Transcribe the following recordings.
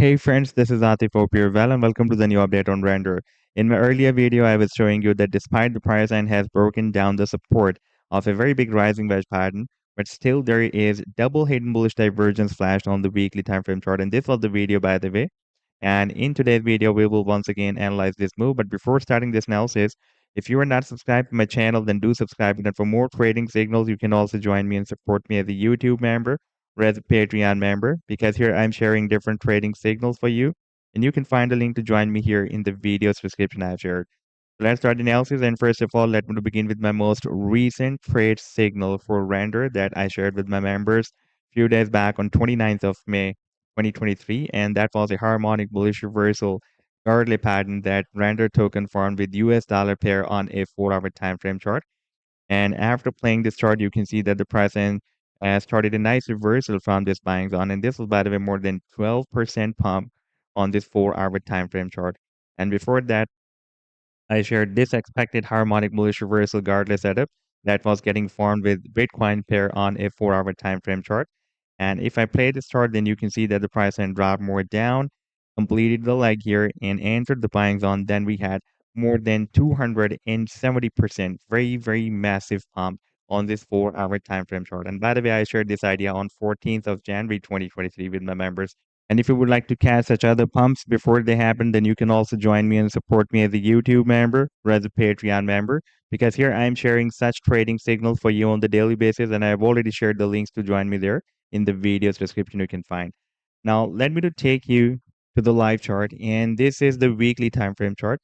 Hey friends, this is Atif. Hope you're well and welcome to the new update on Render. In my earlier video, I was showing you that despite the price line has broken down the support of a very big rising wedge pattern, but still there is double hidden bullish divergence flashed on the weekly time frame chart. And this was the video, by the way. And in today's video, we will once again analyze this move. But before starting this analysis, if you are not subscribed to my channel, then do subscribe. And for more trading signals, you can also join me and support me as a YouTube member or as a Patreon member, because here I'm sharing different trading signals for you. And you can find a link to join me here in the video's description I've shared. So let's start the analysis. And first of all, let me begin with my most recent trade signal for Render that I shared with my members a few days back on 29th of May 2023. And that was a harmonic bullish reversal Gartley pattern that Render token formed with US dollar pair on a 4-hour time frame chart. And after playing this chart, you can see that the price started a nice reversal from this buying zone. And this was, by the way, more than 12% pump on this 4-hour time frame chart. And before that, I shared this expected harmonic bullish reversal Gartley setup that was getting formed with Bitcoin pair on a 4-hour time frame chart. And if I play this chart, then you can see that the price then dropped more down, completed the leg here, and entered the buying zone. Then we had more than 270%, very, very massive pump on this 4-hour time frame chart. And by the way, I shared this idea on 14th of January 2023 with my members. And if you would like to catch such other pumps before they happen, then you can also join me and support me as a YouTube member or as a Patreon member, because here I'm sharing such trading signals for you on the daily basis, and I've already shared the links to join me there in the video's description you can find. Now, let me to take you to the live chart, and this is the weekly time frame chart.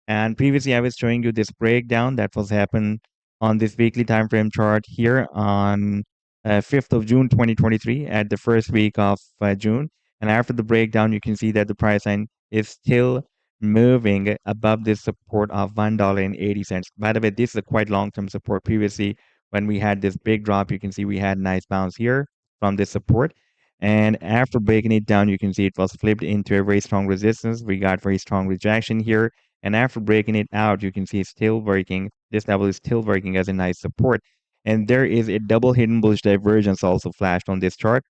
And previously, I was showing you this breakdown that was happened on this weekly time frame chart here on 5th of June 2023 at the first week of June. And after the breakdown, you can see that the price line is still moving above this support of $1.80. By the way, this is a quite long-term support. Previously, when we had this big drop, you can see we had a nice bounce here from this support. And after breaking it down, you can see it was flipped into a very strong resistance. We got very strong rejection here. And after breaking it out, you can see it's still working. This level is still working as a nice support. And there is a double hidden bullish divergence also flashed on this chart.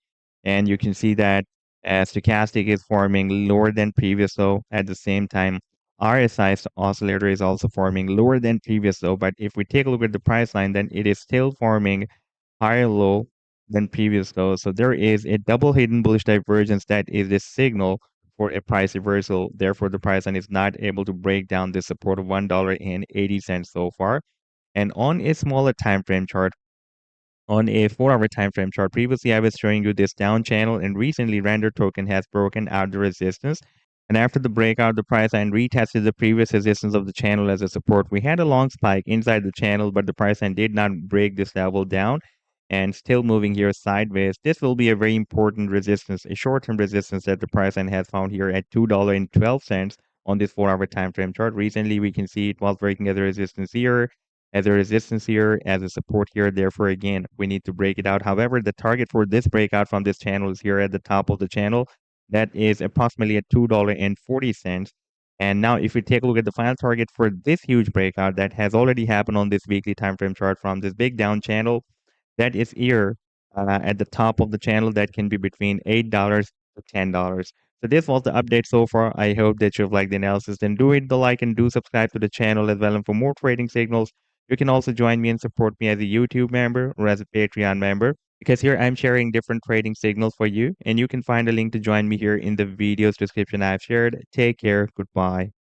And you can see that stochastic is forming lower than previous low. At the same time, RSI oscillator is also forming lower than previous low. But if we take a look at the price line, then it is still forming higher low than previous low. So there is a double hidden bullish divergence that is a signal for a price reversal. Therefore, the price line is not able to break down the support of $1.80 so far. And on a smaller time frame chart, on a 4-hour time frame chart, previously I was showing you this down channel, and recently Render token has broken out the resistance. And after the breakout, the price line retested the previous resistance of the channel as a support. We had a long spike inside the channel, but the price line did not break this level down and still moving here sideways. This will be a very important resistance, a short-term resistance that the price line has found here at $2.12 on this 4-hour time frame chart. Recently, we can see it was breaking as a resistance here, as a resistance here, as a support here. Therefore, again, we need to break it out. However, the target for this breakout from this channel is here at the top of the channel. That is approximately at $2.40. And now if we take a look at the final target for this huge breakout that has already happened on this weekly time frame chart from this big down channel, that is here at the top of the channel, that can be between $8 to $10. So this was the update so far. I hope that you've liked the analysis. Then do hit the like and do subscribe to the channel as well. And for more trading signals, you can also join me and support me as a YouTube member or as a Patreon member, because here I'm sharing different trading signals for you. And you can find a link to join me here in the video's description I've shared. Take care. Goodbye.